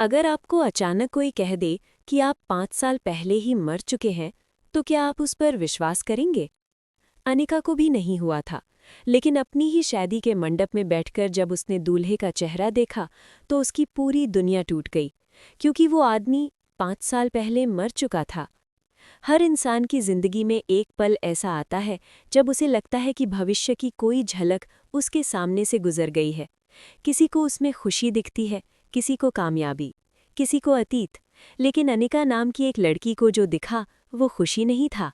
अगर आपको अचानक कोई कह दे कि आप 5 साल पहले ही मर चुके हैं, तो क्या आप उस पर विश्वास करेंगे? अनिका को भी नहीं हुआ था, लेकिन अपनी ही शादी के मंडप में बैठकर जब उसने दूल्हे का चेहरा देखा, तो उसकी पूरी दुनिया टूट गई, क्योंकि वो आदमी 5 साल पहले मर चुका था। हर इंसान की जिंदगी में एक पल ऐसा आता है जब उसे लगता है कि भविष्य की कोई झलक उसके सामने से गुजर गई है। किसी को उसमें खुशी दिखती है, किसी को कामयाबी, किसी को अतीत। लेकिन अनिका नाम की एक लड़की को जो दिखा, वो खुशी नहीं था।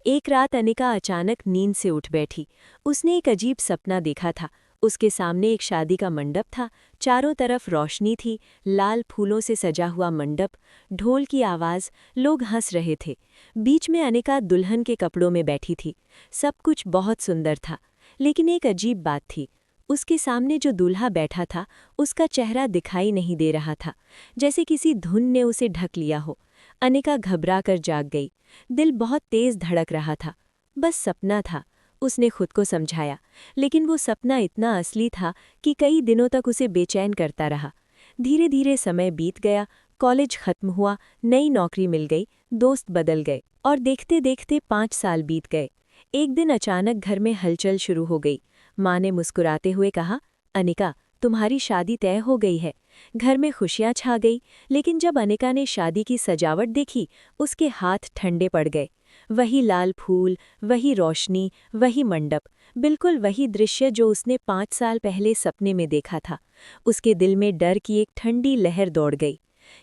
एक रात अनिका अचानक नींद से उठ बैठी। उसने एक अजीब सपना देखा था। उसके सामने एक शादी का मंडप था, चारों तरफ रोशनी थी, लाल फूलों से सजा हुआ मंडप, ढोल की आवाज़, लोग हंस रहे थे। बीच में अनिका दुल्हन के कपड़ों में बैठी थी। सब कुछ बहुत सुंदर था, लेकिन एक अजीब बात थी। उसके सामने जो दूल्हा बैठा था, उसका चेहरा दिखाई नहीं दे रहा था, जैसे किसी धुन ने उसे ढक लिया हो। अनिका घबरा कर जाग गई। दिल बहुत तेज धड़क रहा था। बस सपना था, उसने खुद को समझाया, लेकिन वो सपना इतना असली था कि कई दिनों तक उसे बेचैन करता रहा। धीरे धीरे समय बीत गया, कॉलेज खत्म हुआ, नई नौकरी मिल गई, दोस्त बदल गए, और देखते देखते 5 साल बीत गए। एक दिन अचानक घर में हलचल शुरू हो गई। माँ ने मुस्कुराते हुए कहा, अनिका, तुम्हारी शादी तय हो गई है। घर में खुशियाँ छा गई, लेकिन जब अनिका ने शादी की सजावट देखी, उसके हाथ ठंडे पड़ गए। वही लाल फूल, वही रोशनी, वही मंडप, बिल्कुल वही दृश्य जो उसने 5 साल पहले सपने में देखा था। उसके दिल में डर की एक ठंडी लहर दौड़ गई।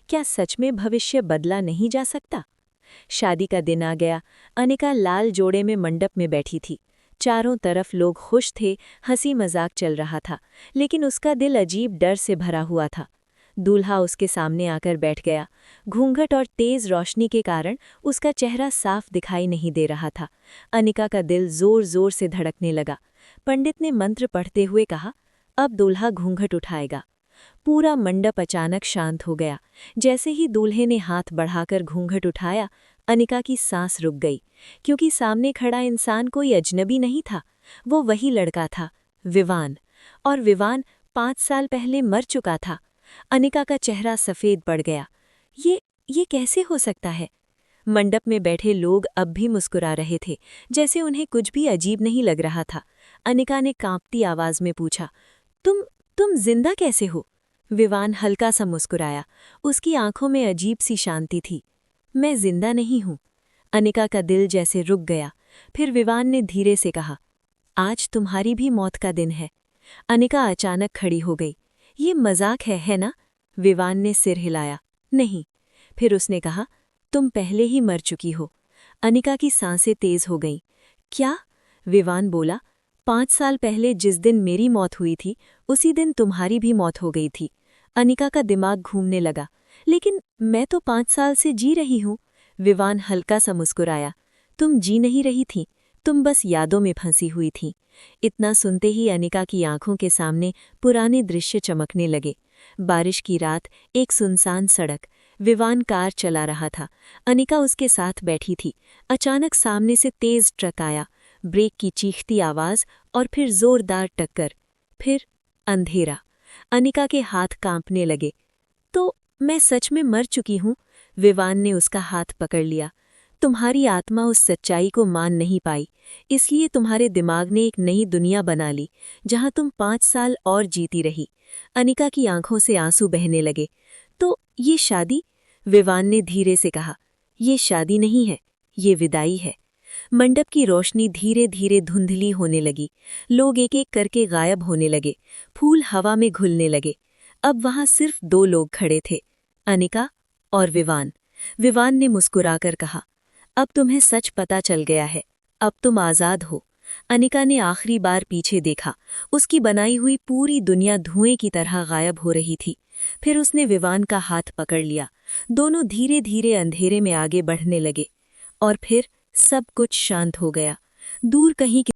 क्या सच में भविष्य बदला नहीं जा सकता? शादी का दिन आ गया। अनिका लाल जोड़े में मंडप में बैठी थी। चारों तरफ लोग खुश थे, हंसी मजाक चल रहा था, लेकिन उसका दिल अजीब डर से भरा हुआ था। दूल्हा उसके सामने आकर बैठ गया। घूंघट और तेज रोशनी के कारण उसका चेहरा साफ दिखाई नहीं दे रहा था। अनिका का दिल जोर जोर से धड़कने लगा। पंडित ने मंत्र पढ़ते हुए कहा, अब दूल्हा घूंघट उठाएगा। पूरा मंडप अचानक शांत हो गया। जैसे ही दूल्हे ने हाथ बढ़ाकर घूंघट उठाया, अनिका की सांस रुक गई, क्योंकि सामने खड़ा इंसान कोई अजनबी नहीं था। वो वही लड़का था, विवान। और विवान 5 साल पहले मर चुका था। अनिका का चेहरा सफ़ेद पड़ गया। ये कैसे हो सकता है? मंडप में बैठे लोग अब भी मुस्कुरा रहे थे, जैसे उन्हें कुछ भी अजीब नहीं लग रहा था। अनिका ने कांपती आवाज में पूछा, तुम जिंदा कैसे हो? विवान हल्का सा मुस्कुराया। उसकी आंखों में अजीब सी शांति थी। मैं जिंदा नहीं हूं। अनिका का दिल जैसे रुक गया। फिर विवान ने धीरे से कहा, आज तुम्हारी भी मौत का दिन है। अनिका अचानक खड़ी हो गई। ये मजाक है ना? विवान ने सिर हिलाया, नहीं। फिर उसने कहा, तुम पहले ही मर चुकी हो। अनिका की सांसें तेज हो गईं। क्या? विवान बोला, 5 साल पहले जिस दिन मेरी मौत हुई थी, उसी दिन तुम्हारी भी मौत हो गई थी। अनिका का दिमाग घूमने लगा। लेकिन मैं तो 5 साल से जी रही हूँ। विवान हल्का सा मुस्कुराया, तुम जी नहीं रही थी, तुम बस यादों में फंसी हुई थी। इतना सुनते ही अनिका की आंखों के सामने पुराने दृश्य चमकने लगे। बारिश की रात, एक सुनसान सड़क। विवान कार चला रहा था। अनिका उसके साथ बैठी थी। अचानक सामने से तेज ट्रक आया। ब्रेक की चीखती आवाज और फिर जोरदार टक्कर। फिर अंधेरा। अनिका के हाथ कांपने लगे। तो मैं सच में मर चुकी हूँ। विवान ने उसका हाथ पकड़ लिया। तुम्हारी आत्मा उस सच्चाई को मान नहीं पाई, इसलिए तुम्हारे दिमाग ने एक नई दुनिया बना ली, जहां तुम 5 साल और जीती रही। अनिका की आंखों से आंसू बहने लगे। तो ये शादी? विवान ने धीरे से कहा, ये शादी नहीं है, ये विदाई है। मंडप की रोशनी धीरे धीरे धुंधली होने लगी। लोग एक एक करके गायब होने लगे। फूल हवा में घुलने लगे। अब वहां सिर्फ 2 लोग खड़े थे, अनिका और विवान। विवान ने मुस्कुराकर कहा, अब तुम्हें सच पता चल गया है, अब तुम आज़ाद हो। अनिका ने आखिरी बार पीछे देखा। उसकी बनाई हुई पूरी दुनिया धुएं की तरह गायब हो रही थी। फिर उसने विवान का हाथ पकड़ लिया। दोनों धीरे धीरे अंधेरे में आगे बढ़ने लगे। और फिर सब कुछ शांत हो गया। दूर कहीं